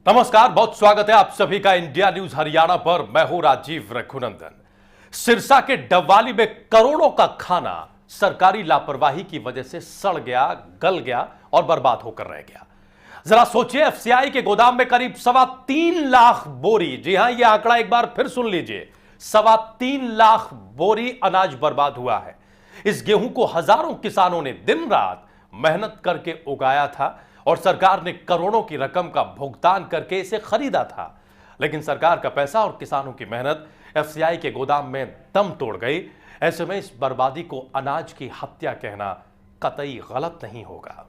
नमस्कार, बहुत स्वागत है आप सभी का इंडिया न्यूज हरियाणा पर। मैं हूं राजीव रघुनंदन। सिरसा के डबवाली में करोड़ों का खाना सरकारी लापरवाही की वजह से सड़ गया, गल गया और बर्बाद होकर रह गया। जरा सोचिए, एफसीआई के गोदाम में करीब 3.25 लाख बोरी, जी हां, यह आंकड़ा एक बार फिर सुन लीजिए, 3.25 लाख बोरी अनाज बर्बाद हुआ है। इस गेहूं को हजारों किसानों ने दिन रात मेहनत करके उगाया था और सरकार ने करोड़ों की रकम का भुगतान करके इसे खरीदा था। लेकिन सरकार का पैसा और किसानों की मेहनत एफसीआई के गोदाम में दम तोड़ गई। ऐसे में इस बर्बादी को अनाज की हत्या कहना कतई गलत नहीं होगा।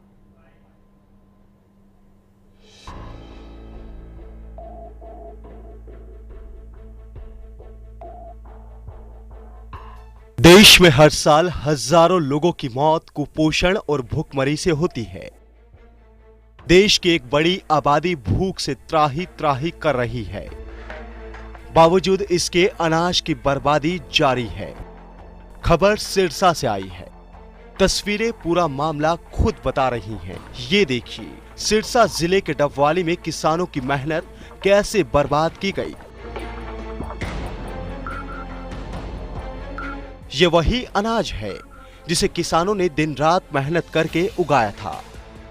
देश में हर साल हजारों लोगों की मौत कुपोषण और भूखमरी से होती है। देश की एक बड़ी आबादी भूख से त्राही त्राही कर रही है। बावजूद इसके अनाज की बर्बादी जारी है। खबर सिरसा से आई है। तस्वीरें पूरा मामला खुद बता रही हैं। ये देखिए, सिरसा जिले के डबवाली में किसानों की मेहनत कैसे बर्बाद की गई। ये वही अनाज है जिसे किसानों ने दिन रात मेहनत करके उगाया था।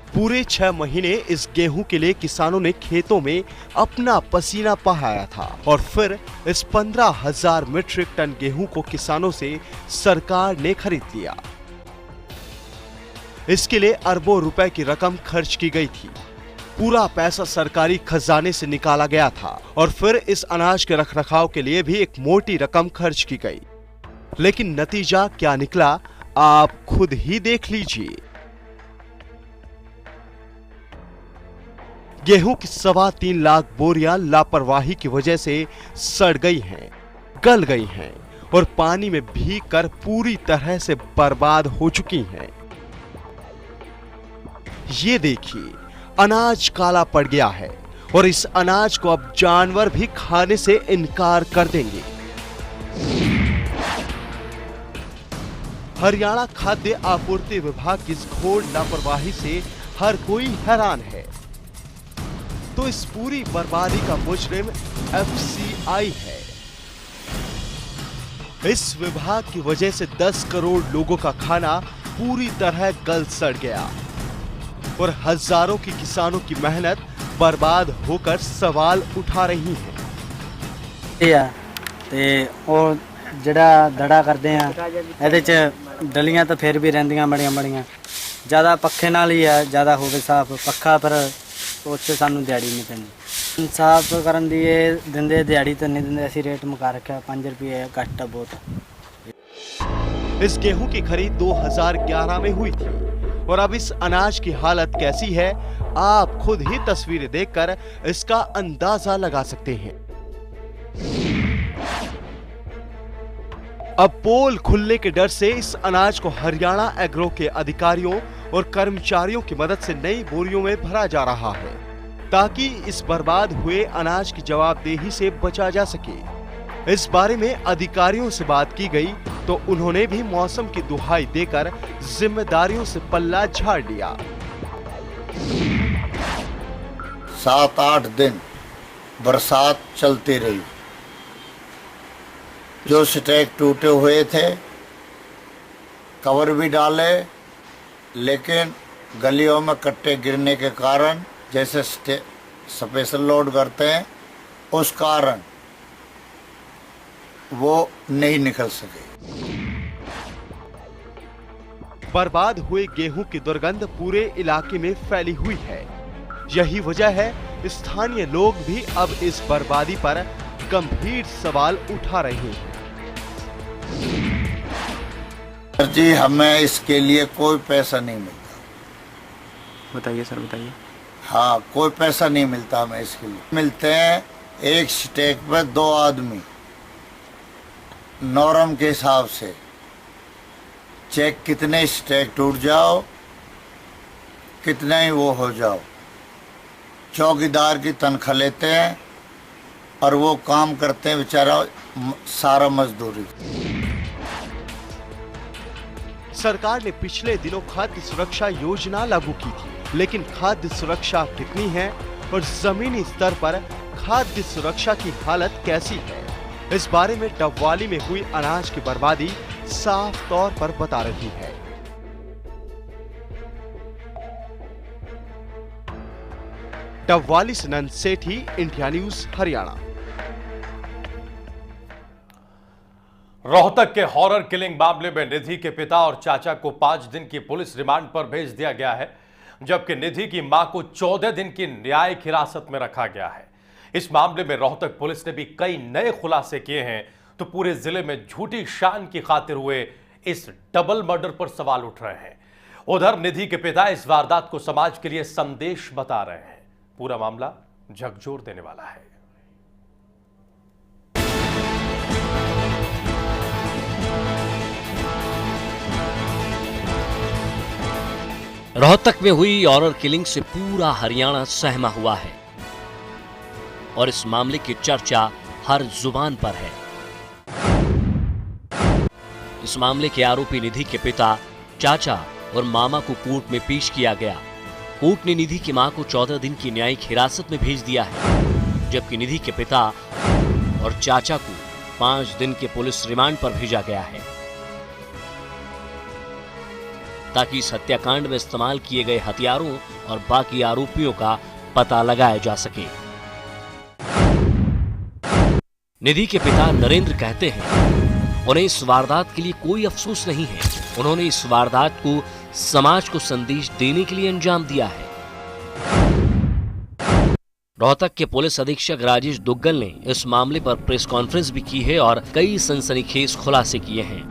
पूरे 6 महीने इस गेहूं के लिए किसानों ने खेतों में अपना पसीना बहाया था और फिर इस 15,000 मीट्रिक टन गेहूं को किसानों से सरकार ने खरीद लिया। इसके लिए अरबों रुपए की रकम खर्च की गई थी। पूरा पैसा सरकारी खजाने से निकाला गया था और फिर इस अनाज के रखरखाव के लिए भी एक मोटी रकम खर्च की गई। लेकिन नतीजा क्या निकला, आप खुद ही देख लीजिए। गेहूं की 3.25 लाख बोरियां लापरवाही की वजह से सड़ गई हैं, गल गई हैं और पानी में भीग कर पूरी तरह से बर्बाद हो चुकी हैं। ये देखिए, अनाज काला पड़ गया है और इस अनाज को अब जानवर भी खाने से इनकार कर देंगे। हरियाणा खाद्य आपूर्ति विभाग की इस घोर लापरवाही से हर कोई हैरान है। तो इस पूरी बर्बादी का मुजरिम एफसीआई है। इस विभाग की वजह से 10 करोड़ लोगों का खाना पूरी तरह गल सड़ गया और हजारों की किसानों की मेहनत बर्बाद होकर सवाल उठा रही है। और जड़ा दड़ा करते हैं ਇਹਦੇ ਚ डलियां तो फिर भी ਰਹਿੰਦੀਆਂ बड़ियां बड़ियां ज़्यादा पखे नाल ही है। ज़्यादा होवे साफ पक्खा पर ਉੱਥੇ ਸਾਨੂੰ ਦਿਹਾੜੀ ਨਹੀਂ ਪੈਂਦੀ। ਸਾਫ ਕਰਨ ਦੀ ਇਹ ਦਿੰਦੇ ਦਿਹਾੜੀ ਤਾਂ नहीं ਦਿੰਦੇ। ਅਸੀਂ रेट मुका रखा 5 रुपये घट बहुत। इस गेहूं की खरीद 2011 में हुई थी और अब इस अनाज की हालत कैसी है, आप खुद ही तस्वीरें देखकर इसका अंदाजा लगा सकते हैं। अब पोल खुलने के डर से इस अनाज को हरियाणा एग्रो के अधिकारियों और कर्मचारियों की मदद से नई बोरियों में भरा जा रहा है ताकि इस बर्बाद हुए अनाज की जवाबदेही से बचा जा सके। इस बारे में अधिकारियों से बात की गई तो उन्होंने भी मौसम की दुहाई देकर जिम्मेदारियों से पल्ला झाड़ लिया। 7-8 दिन बरसात चलती रही। जो स्टैक टूटे हुए थे कवर भी डाले, लेकिन गलियों में कट्टे गिरने के कारण, जैसे स्पेशल लोड करते हैं, उस कारण वो नहीं निकल सके। बर्बाद हुए गेहूं की दुर्गंध पूरे इलाके में फैली हुई है। यही वजह है स्थानीय लोग भी अब इस बर्बादी पर गंभीर सवाल उठा रहे हैं। सर जी, हमें इसके लिए कोई पैसा नहीं मिलता। बताइए सर, बताइए। हाँ, कोई पैसा नहीं मिलता हमें इसके लिए। मिलते हैं एक स्टेक पर 2 आदमी, नॉर्म के हिसाब से चेक कितने स्टेक टूट जाओ, कितने ही वो हो जाओ। चौकीदार की तनख्वाह लेते हैं और वो काम करते हैं बेचारा सारा मजदूरी। सरकार ने पिछले दिनों खाद्य सुरक्षा योजना लागू की थी, लेकिन खाद्य सुरक्षा कितनी है और जमीनी स्तर पर खाद्य सुरक्षा की हालत कैसी है, इस बारे में डबवाली में हुई अनाज की बर्बादी साफ तौर पर बता रही है। डबवाली से नंद सेठी, इंडिया न्यूज हरियाणा। रोहतक के हॉरर किलिंग मामले में निधि के पिता और चाचा को 5 दिन की पुलिस रिमांड पर भेज दिया गया है, जबकि निधि की मां को 14 दिन की न्यायिक हिरासत में रखा गया है। इस मामले में रोहतक पुलिस ने भी कई नए खुलासे किए हैं, तो पूरे जिले में झूठी शान की खातिर हुए इस डबल मर्डर पर सवाल उठ रहे हैं। उधर निधि के पिता इस वारदात को समाज के लिए संदेश बता रहे हैं। पूरा मामला झकझोर देने वाला है। रोहतक में हुई हॉरर किलिंग से पूरा हरियाणा सहमा हुआ है और इस मामले की चर्चा हर जुबान पर है। इस मामले के आरोपी निधि के पिता, चाचा और मामा को कोर्ट में पेश किया गया। कोर्ट ने निधि की मां को 14 दिन की न्यायिक हिरासत में भेज दिया है, जबकि निधि के पिता और चाचा को 5 दिन के पुलिस रिमांड पर भेजा गया है, ताकि इस हत्याकांड में इस्तेमाल किए गए हथियारों और बाकी आरोपियों का पता लगाया जा सके। निधि के पिता नरेंद्र कहते हैं, उन्हें इस वारदात के लिए कोई अफसोस नहीं है। उन्होंने इस वारदात को समाज को संदेश देने के लिए अंजाम दिया है। रोहतक के पुलिस अधीक्षक राजेश दुग्गल ने इस मामले पर प्रेस कॉन्फ्रेंस भी की है और कई सनसनीखेज खुलासे किए हैं।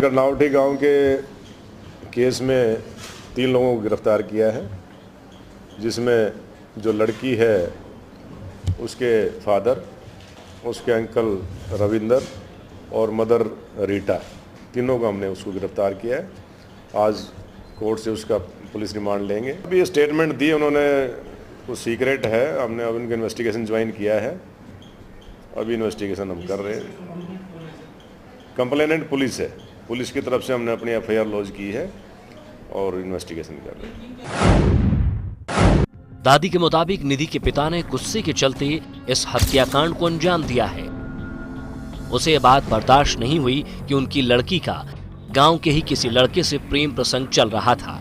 करनावटी गांव के केस में 3 लोगों को गिरफ्तार किया है, जिसमें जो लड़की है उसके फादर, उसके अंकल रविंदर और मदर रीटा, तीनों को हमने उसको गिरफ्तार किया है। आज कोर्ट से उसका पुलिस रिमांड लेंगे। अभी ये स्टेटमेंट दी उन्होंने, कुछ सीक्रेट है, हमने अब इनका इन्वेस्टिगेशन ज्वाइन किया है, अभी इन्वेस्टिगेशन हम कर रहे हैं। कंप्लेनेंट पुलिस है, पुलिस की तरफ से हमने अपनी एफआईआर लॉन्च की है और इन्वेस्टिगेशन कर रहे हैं। दादी के मुताबिक निधि के पिता ने गुस्से के चलते इस हत्याकांड को अंजाम दिया है। उसे ये बात बर्दाश्त नहीं हुई कि उनकी लड़की का गांव के ही किसी लड़के से प्रेम प्रसंग चल रहा था।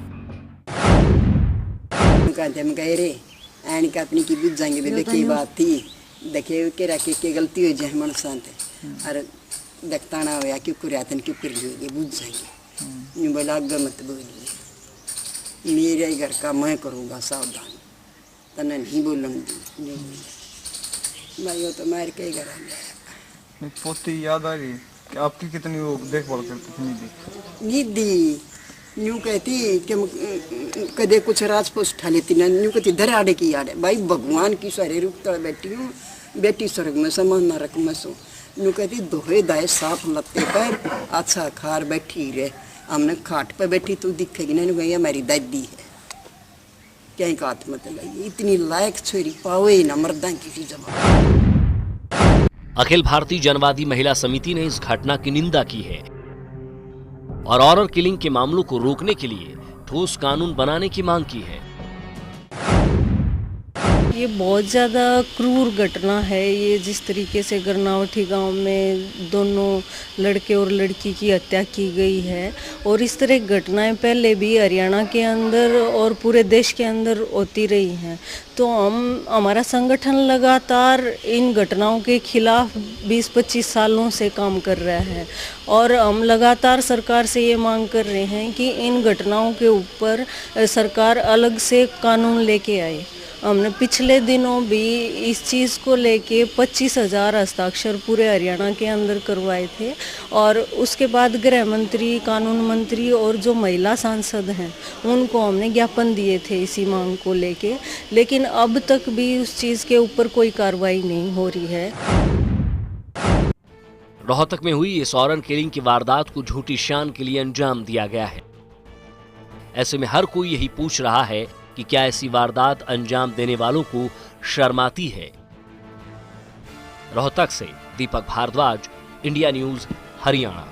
अपनी की बुझ जाएंगे, देखी बात थी, देखे के रखे के गलती हो जाए मन शांत अरे देखता ना हो क्यों कुरियातन क्यों कर लिए बुझ जाएंगे। बोला मत बोलिए, मेरे घर का मैं करूँगा सावधान, तना नहीं बोलूँगी भाई, तो मार के घर आ गया। पोती याद आ रही कि आपकी कितनी वो देखभाल करती थी निधि। यूँ कहती कि कदे कुछ राजपूत उठा लेती ना, यूँ कहती धर आड़े की याद है भाई, भगवान की सारे रूप तड़ बैठी हूँ, बेटी स्वर्ग में समान नरक में सो। यूँ कहती दोहे दाए साफ लत्ते पर अच्छा खार बैठी रहे, हमने खाट पर बैठी तो दिखेगी ना, भैया हमारी दादी है, क्या कात मतलब इतनी लायक छोरी पावे ना मर्दा किसी जगह। अखिल भारतीय जनवादी महिला समिति ने इस घटना की निंदा की है और हॉरर किलिंग के मामलों को रोकने के लिए ठोस कानून बनाने की मांग की है। ये बहुत ज़्यादा क्रूर घटना है। ये जिस तरीके से करनावटी गांव में दोनों लड़के और लड़की की हत्या की गई है, और इस तरह की घटनाएं पहले भी हरियाणा के अंदर और पूरे देश के अंदर होती रही हैं। तो हमारा संगठन लगातार इन घटनाओं के खिलाफ 20-25 सालों से काम कर रहा है और हम लगातार सरकार से ये मांग कर रहे हैं कि इन घटनाओं के ऊपर सरकार अलग से कानून लेके आए। हमने पिछले दिनों भी इस चीज़ को लेके 25,000 हस्ताक्षर पूरे हरियाणा के अंदर करवाए थे और उसके बाद गृह मंत्री, कानून मंत्री और जो महिला सांसद हैं उनको हमने ज्ञापन दिए थे इसी मांग को लेके, लेकिन अब तक भी उस चीज़ के ऊपर कोई कार्रवाई नहीं हो रही है। रोहतक में हुई इस हॉरर किलिंग की वारदात को झूठी शान के लिए अंजाम दिया गया है। ऐसे में हर कोई यही पूछ रहा है कि क्या ऐसी वारदात अंजाम देने वालों को शर्माती है। रोहतक से दीपक भारद्वाज, इंडिया न्यूज हरियाणा।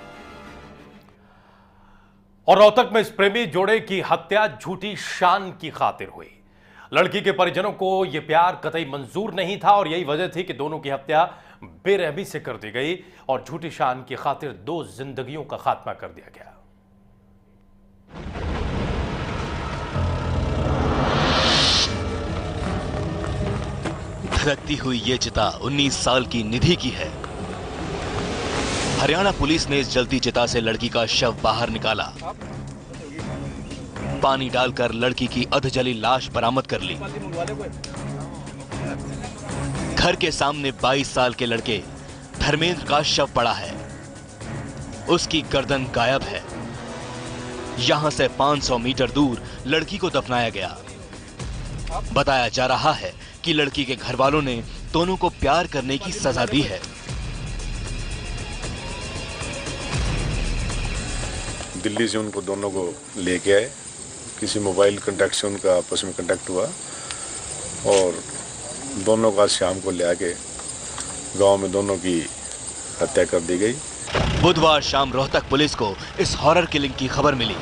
और रोहतक में इस प्रेमी जोड़े की हत्या झूठी शान की खातिर हुई। लड़की के परिजनों को यह प्यार कतई मंजूर नहीं था और यही वजह थी कि दोनों की हत्या बेरहमी से कर दी गई और झूठी शान की खातिर 2 जिंदगियों का खात्मा कर दिया गया। धड़कती हुई ये चिता 19 साल की निधि की है। हरियाणा पुलिस ने इस जलती चिता से लड़की का शव बाहर निकाला। पानी डालकर लड़की की अधजली लाश बरामद कर ली। घर के सामने 22 साल के लड़के धर्मेंद्र का शव पड़ा है। उसकी गर्दन गायब है। यहां से 500 मीटर दूर लड़की को दफनाया गया। बताया जा रहा है कि लड़की के घर वालों ने दोनों को प्यार करने की सजा दी है। दिल्ली से उनको दोनों को लेके आए। किसी मोबाइल कांटेक्ट से उनका आपस में कांटेक्ट हुआ और दोनों का शाम को ले आके गांव में दोनों की हत्या कर दी गई। बुधवार शाम रोहतक पुलिस को इस हॉरर किलिंग की खबर मिली।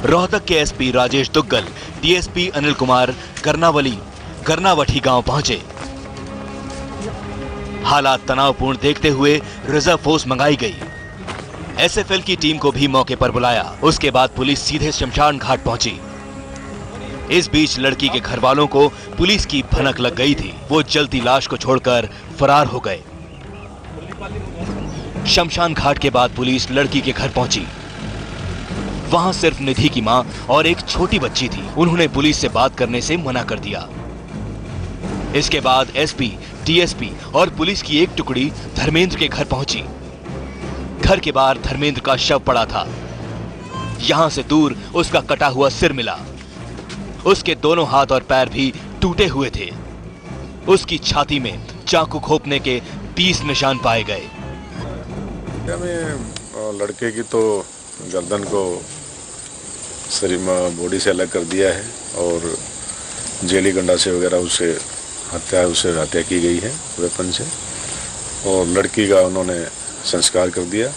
रोहतक के एसपी राजेश दुग्गल, डीएसपी अनिल कुमार करनावठी गांव पहुंचे। हालात तनावपूर्ण देखते हुए रिजर्व फोर्स मंगाई गई। एसएफएल की टीम को भी मौके पर बुलाया। उसके बाद पुलिस सीधे शमशान घाट पहुंची। इस बीच लड़की के घर वालों को पुलिस की भनक लग गई थी। वो जलती लाश को छोड़कर फरार हो गए। शमशान घाट के बाद पुलिस लड़की के घर पहुंची। वहां सिर्फ निधि की मां और एक छोटी बच्ची थी। उन्होंने पुलिस से बात करने से मना कर दिया। इसके बाद एसपी, डीएसपी और पुलिस की एक टुकड़ी धर्मेंद्र के घर पहुंची। घर के बाहर धर्मेंद्र का शव पड़ा था। यहां से दूर उसका कटा हुआ सिर मिला। उसके दोनों हाथ और पैर भी टूटे हुए थे। उसकी छाती में चाकू घोंपने के 30 निशान पाए गए। लड़के की तो गर्दन को शरीर में बॉडी से अलग कर दिया है और जेली गंडा से वगैरह उसे हत्या की गई है वेपन से। और लड़की का उन्होंने संस्कार कर दिया।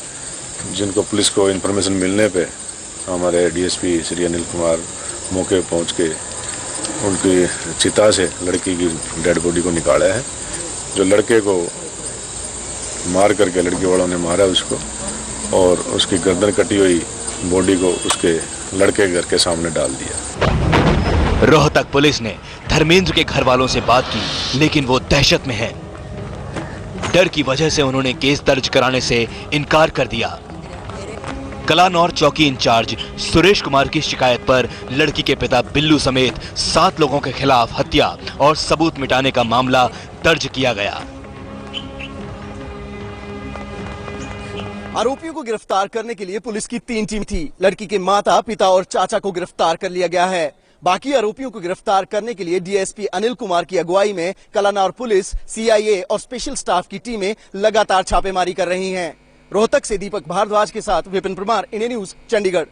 जिनको पुलिस को इन्फॉर्मेशन मिलने पे हमारे डीएसपी श्री अनिल कुमार मौके पर पहुंच के उनकी चिता से लड़की की डेड बॉडी को निकाला है। जो लड़के को मार करके लड़की वालों ने मारा उसको और उसकी गर्दन कटी हुई बॉडी को उसके लड़के घर के सामने डाल दिया। रोहतक पुलिस ने धर्मेंद्र के घर वालों से बात की, लेकिन वो दहशत में हैं। डर की वजह से उन्होंने केस दर्ज कराने से इनकार कर दिया। कलानौर चौकी इंचार्ज सुरेश कुमार की शिकायत पर लड़की के पिता बिल्लू समेत 7 लोगों के खिलाफ हत्या और सबूत मिटाने का मामला दर्ज किया गया। आरोपियों को गिरफ्तार करने के लिए पुलिस की 3 टीम थी। लड़की के माता, पिता और चाचा को गिरफ्तार कर लिया गया है। बाकी आरोपियों को गिरफ्तार करने के लिए डीएसपी अनिल कुमार की अगुवाई में कलानौर पुलिस, सीआईए और स्पेशल स्टाफ की टीमें लगातार छापेमारी कर रही हैं। रोहतक से दीपक भारद्वाज के साथ विपिन परमार, इंडिया न्यूज, चंडीगढ़।